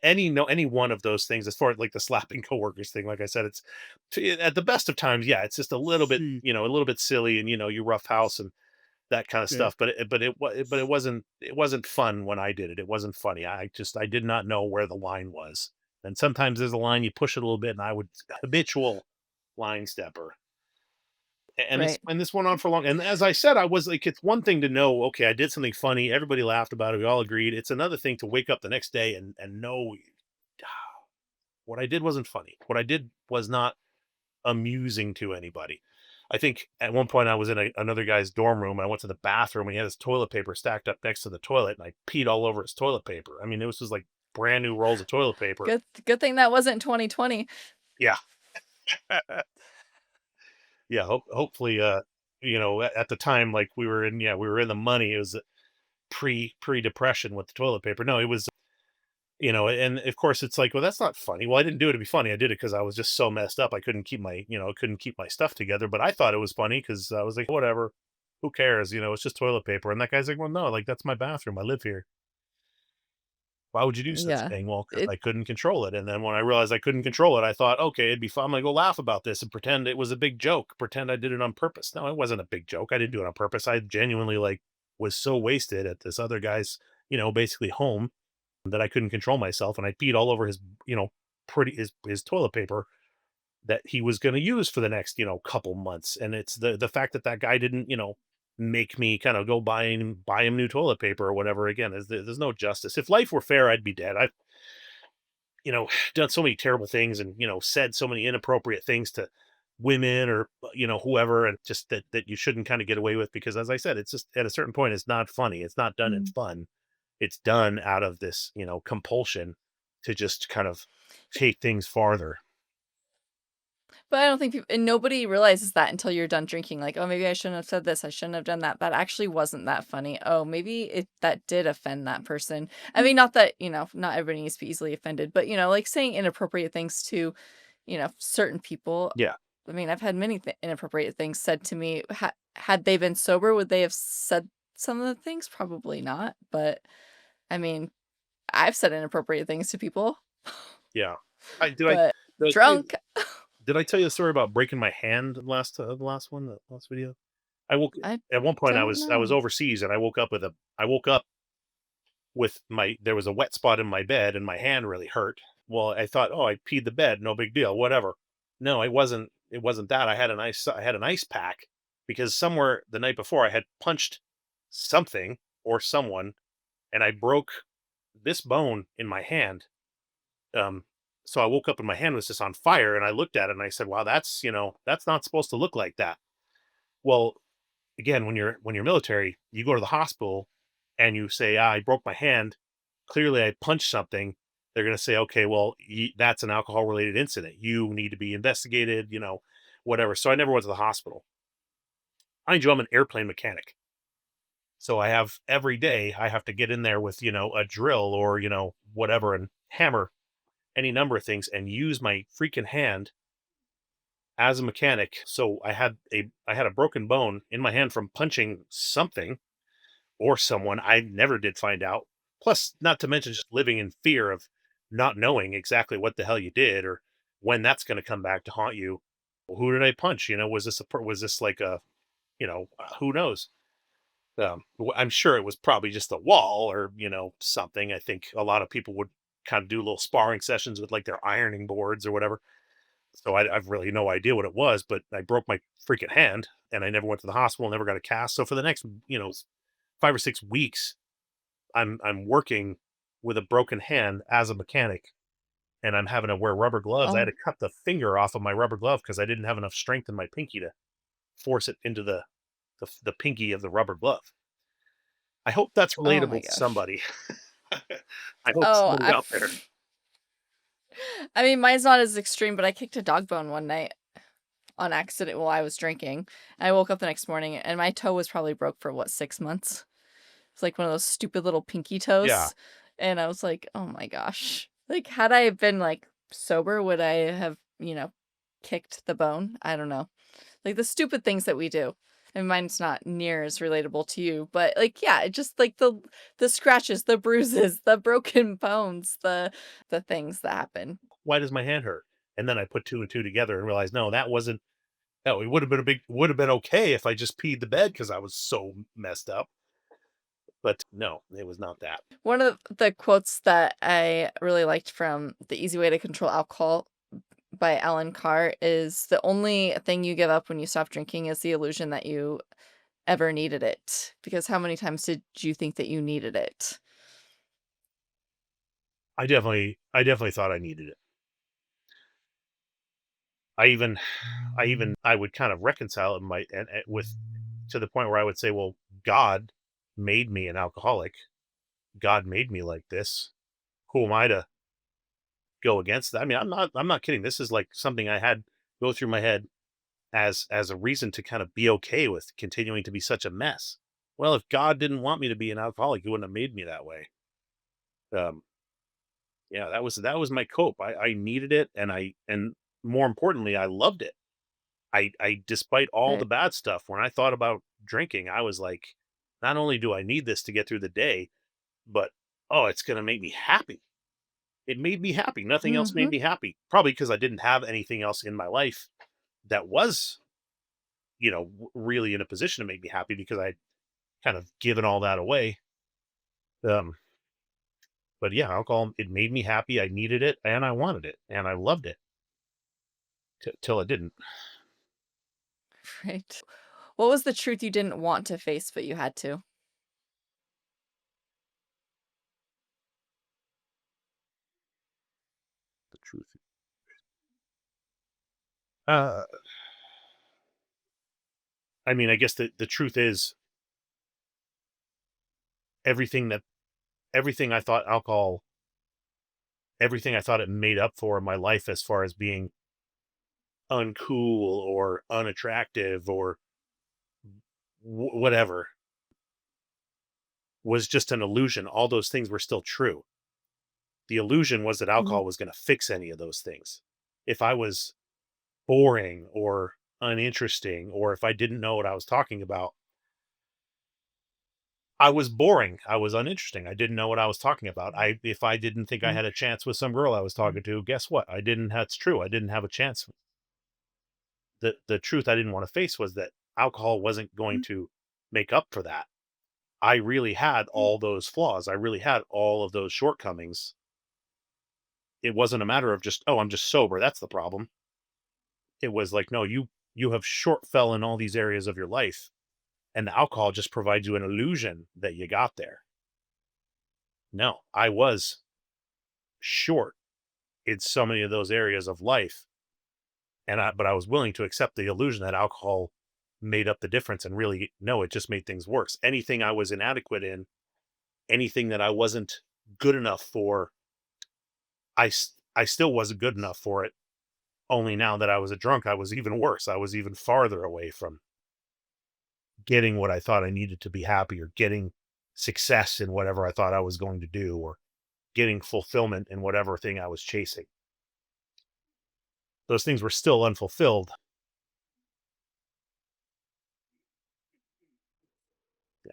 any no any one of those things, as far as like the slapping coworkers thing, like I said, it's at the best of times, yeah, it's just a little bit, See. a little bit silly, and you rough house and that kind of Yeah. stuff. But it wasn't fun when I did it. It wasn't funny. I did not know where the line was. And sometimes there's a line, you push it a little bit, and I would habitual line stepper. And this Right. and this went on for long. And as I said, I was like, it's one thing to know, okay, I did something funny, everybody laughed about it, we all agreed. It's another thing to wake up the next day and know what I did wasn't funny. What I did was not amusing to anybody. I think at one point I was in another guy's dorm room. I went to the bathroom and he had his toilet paper stacked up next to the toilet, and I peed all over his toilet paper. I mean, it was just like brand new rolls of toilet paper. Good thing that wasn't 2020. Yeah. Yeah, hopefully, at the time, like, we were in the money. It was pre-depression with the toilet paper. No, it was, and of course it's like, well, that's not funny. Well, I didn't do it to be funny. I did it because I was just so messed up. I couldn't keep my stuff together. But I thought it was funny because I was like, whatever, who cares? It's just toilet paper. And that guy's like, well, no, like that's my bathroom. I live here. Why would you do such a Yeah. thing? Well, because It I couldn't control it. And then when I realized I couldn't control it, I thought, okay, it'd be fun. I'm gonna go laugh about this and pretend it was a big joke. Pretend I did it on purpose. No, it wasn't a big joke. I didn't do it on purpose. I genuinely like was so wasted at this other guy's, basically home that I couldn't control myself, and I peed all over his, his toilet paper that he was going to use for the next, couple months. And it's the fact that that guy didn't, make me kind of go buy him new toilet paper or whatever. Again, there's no justice. If life were fair, I'd be dead. I've, done so many terrible things and, said so many inappropriate things to women or, whoever, and just that you shouldn't kind of get away with, because as I said, it's just at a certain point it's not funny. It's not done in mm. fun. It's done out of this, compulsion to just kind of take things farther. But I don't think people and nobody realizes that until you're done drinking, like, "Oh, maybe I shouldn't have said this, I shouldn't have done that. That actually wasn't that funny. Oh, maybe that did offend that person." I mean, not that, not everybody needs to be easily offended, but, like, saying inappropriate things to, certain people. Yeah. I mean, I've had many inappropriate things said to me. Had they been sober, would they have said some of the things? Probably not, but, I mean, I've said inappropriate things to people, Yeah. I did I but did I tell you drunk, did I tell you the story about breaking my hand the last one, the last video? I woke I At one point don't I was know. overseas and I woke up with my there was a wet spot in my bed and my hand really hurt. Well, I thought, "Oh, I peed the bed, no big deal, whatever." No, it wasn't that. I had an ice pack because somewhere the night before I had punched something or someone, and I broke this bone in my hand. Um, so I woke up and my hand was just on fire, and I looked at it and I said, "Wow, that's not supposed to look like that." Well, again, when you're military, you go to the hospital and you say, "I broke my hand. Clearly, I punched something." They're going to say, "Okay, well, that's an alcohol related incident. You need to be investigated." Whatever. So I never went to the hospital. Mind you, I'm an airplane mechanic. So I have every day I have to get in there with, a drill or, whatever, and hammer any number of things and use my freaking hand as a mechanic. So I had a broken bone in my hand from punching something or someone. I never did find out. Plus, not to mention just living in fear of not knowing exactly what the hell you did or when that's going to come back to haunt you. Well, who did I punch? Was this like who knows? I'm sure it was probably just a wall or, something. I think a lot of people would kind of do little sparring sessions with like their ironing boards or whatever. So I've really no idea what it was, but I broke my freaking hand and I never went to the hospital, never got a cast. So for the next, 5 or 6 weeks, I'm working with a broken hand as a mechanic, and I'm having to wear rubber gloves. I had Oh to cut the finger off of my rubber glove because I didn't have enough strength in my pinky to force it into the pinky of the rubber glove. I hope that's oh my relatable to gosh. somebody. I hope Oh, somebody out there. I mean, mine's not as extreme, but I kicked a dog bone one night on accident while I was drinking. I woke up the next morning and my toe was probably broke for what, 6 months? It's like one of those stupid little pinky Yeah. toes. And I was like, "Oh my gosh." Like, had I been like sober, would I have, kicked the bone? I don't know. Like the stupid things that we do. And mine's not near as relatable to you, but like, yeah, it just like the scratches, the bruises, the broken bones, the things that happen. Why does my hand hurt? And then I put two and two together and realized, no, that wasn't. No, it would have been okay if I just peed the bed because I was so messed up. But no, it was not that. One of the quotes that I really liked from The Easy Way to Control Alcohol by Alan Carr is, "The only thing you give up when you stop drinking is the illusion that you ever needed it." Because how many times did you think that you needed it? I definitely thought I needed it. I would kind of reconcile it in my and with to the point where I would say, well, God made me an alcoholic. God made me like this. who am I to go against that? I mean, I'm not kidding. This is like something I had go through my head as a reason to kind of be okay with continuing to be such a mess. Well, if God didn't want me to be an alcoholic, he wouldn't have made me that way. Um, yeah, that was my cope. I needed it, and more importantly, I loved it. I despite all the Right. bad stuff, when I thought about drinking, I was like, not only do I need this to get through the day, but oh, it's gonna make me happy. It made me happy. Nothing else made Mhm. me happy. Probably because I didn't have anything else in my life that was, really in a position to make me happy because I kind of given all that away. Um, but yeah, alcohol, it made me happy. I needed it and I wanted it and I loved it till it didn't. Right. What was the truth you didn't want to face, but you had to? The truth. Uh, I mean, I guess the truth is everything that everything I thought alcohol, everything I thought it made up for in my life as far as being uncool or unattractive or whatever was just an illusion. All those things were still true. The illusion was that Mhm. alcohol was going to fix any of those things. If I was boring or uninteresting, or if I didn't know what I was talking about, I was boring. I was uninteresting. I didn't know what I was talking about. If I didn't think I Mm. had a chance with some girl I was talking to, guess what? I didn't. That's true. I didn't have a chance. The truth I didn't want to face was that alcohol wasn't going Mm. to make up for that. I really had all those flaws. I really had all of those shortcomings. It wasn't a matter of just, oh, I'm just sober. That's the problem. It was like, no, you have short fell in all these areas of your life, and the alcohol just provides you an illusion that you got there. No, I was short in so many of those areas of life, but I was willing to accept the illusion that alcohol made up the difference, and really, no, it just made things worse. Anything I was inadequate in, anything that I wasn't good enough for, I still wasn't good enough for it. Only now that I was a drunk, I was even worse. I was even farther away from getting what I thought I needed to be happy, or getting success in whatever I thought I was going to do, or getting fulfillment in whatever thing I was chasing. Those things were still unfulfilled. Yeah.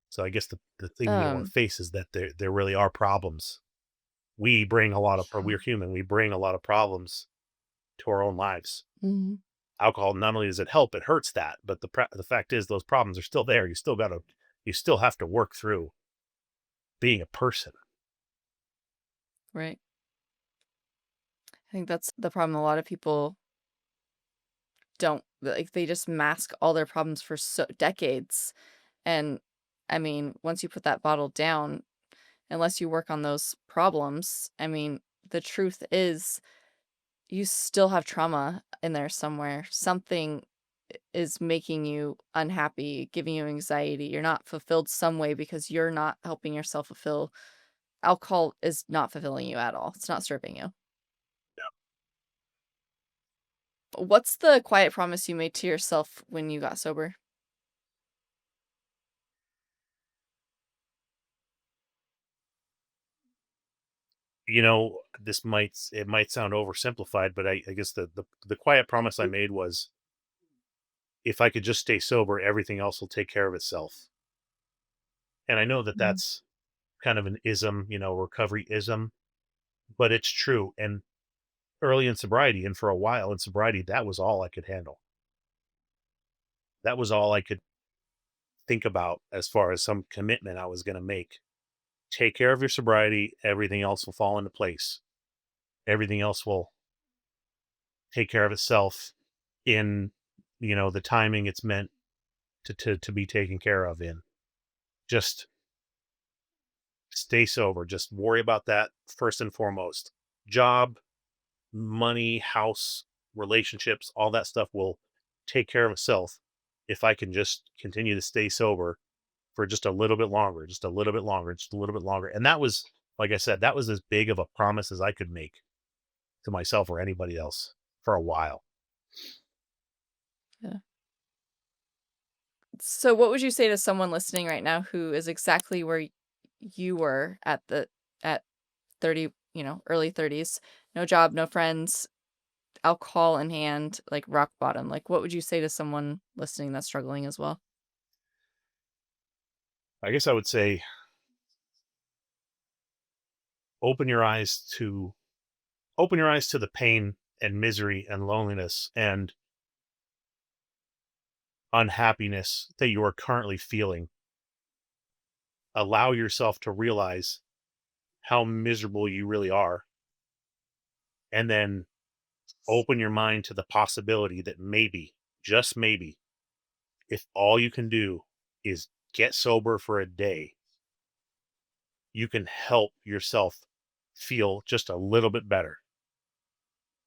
So I guess the thing you don't want to Um, face is that there really are problems. We bring a lot of yeah. we're human. We bring a lot of problems to our own lives. Mhm. Alcohol, not only does it help, it hurts that, but the fact is those problems are still there. You still have to work through being a person. Right. I think that's the problem. A lot of people don't like, they just mask all their problems for decades. And I mean, once you put that bottle down, unless you work on those problems, I mean, the truth is you still have trauma in there somewhere. Something is making you unhappy, giving you anxiety. You're not fulfilled some way because you're not helping yourself fulfill. Alcohol is not fulfilling you at all. It's not serving you. What's the quiet promise you made to yourself when you got sober? It might sound oversimplified, but I guess the quiet promise I made was, if I could just stay sober, everything else will take care of itself. And I know that Mhm. that's kind of an ism, recovery ism, but it's true. And early in sobriety, and for a while in sobriety, that was all I could handle. That was all I could think about as far as some commitment I was going to make. Take care of your sobriety, everything else will fall into place. Everything else will take care of itself in, the timing it's meant to be taken care of in. Just stay sober. Just worry about that first and foremost. Job, money, house, relationships, all that stuff will take care of itself if I can just continue to stay sober for just a little bit longer, just a little bit longer, just a little bit longer. And that was, like I said, that was as big of a promise as I could make to myself or anybody else for a while. Yeah. So what would you say to someone listening right now who is exactly where you were at 30, early 30s, no job, no friends, alcohol in hand, like rock bottom? Like what would you say to someone listening that's struggling as well? I guess I would say open your eyes to open your eyes to the pain and misery and loneliness and unhappiness that you are currently feeling. Allow yourself to realize how miserable you really are, and then open your mind to the possibility that maybe, just maybe, if all you can do is get sober for a day, you can help yourself feel just a little bit better.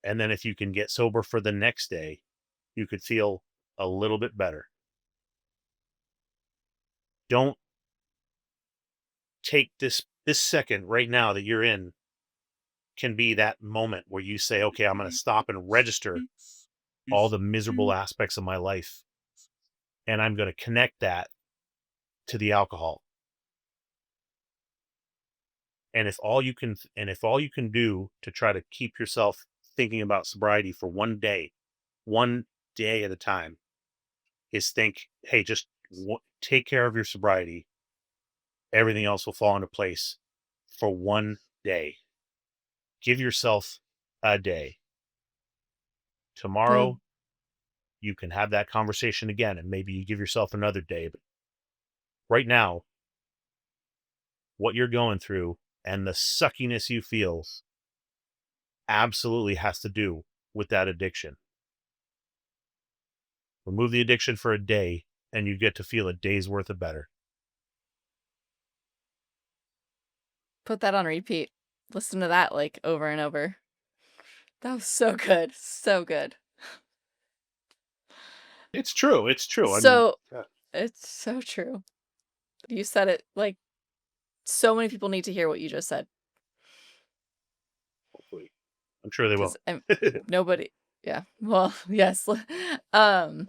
And then if you can get sober for the next day, you could feel a little bit better. Don't take this second right now that you're in can be that moment where you say, okay, I'm going to stop and register all the miserable aspects of my life. And I'm going to connect that to the alcohol. And if all you can do to try to keep yourself thinking about sobriety for one day at a time is think, hey, just take care of your sobriety. Everything else will fall into place for one day. Give yourself a day. Yeah. Tomorrow, you can have that conversation again, and maybe you give yourself another day. But right now, what you're going through and the suckiness you feel absolutely has to do with that addiction. Remove the addiction for a day, and you get to feel a day's worth of better. Put that on repeat. Listen to that like over and over. That was so good. So good. It's true. It's true. I mean, So yeah, it's so true. You said it like so many people need to hear what you just said. hopefully, I'm sure they 'Cause will. nobody yeah. Well, yes. Um,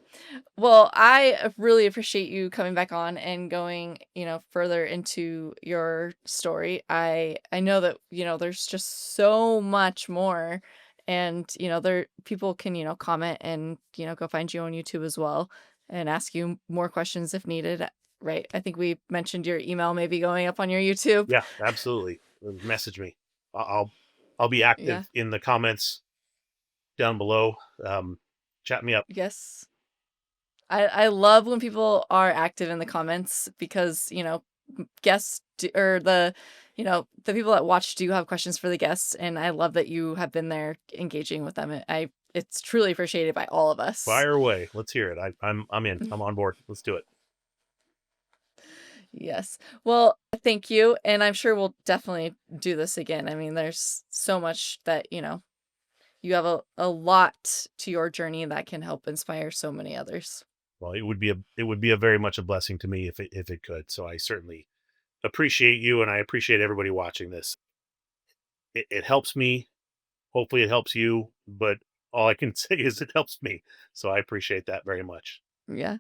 well, I really appreciate you coming back on and going, further into your story. I know that, there's just so much more and, there people can, comment and, go find you on YouTube as well and ask you more questions if needed, right? I think we mentioned your email maybe going up on your YouTube. Yeah, absolutely. Message me. I'll I'll be active Yeah. in the comments down below. Um, Chat me up. Yes. I love when people are active in the comments because, guests or the people that watch do have questions for the guests, and I love that you have been there engaging with them. It's truly appreciated by all of us. Fire away. Let's hear it. I'm in. I'm on board. Let's do it. Yes. Well, thank you, and I'm sure we'll definitely do this again. I mean, there's so much that, you have a lot to your journey that can help inspire so many others. Well, it would be a very much a blessing to me if it could. So I certainly appreciate you, and I appreciate everybody watching this. It helps me. Hopefully, it helps you. But all I can say is it helps me. So I appreciate that very much. Yeah.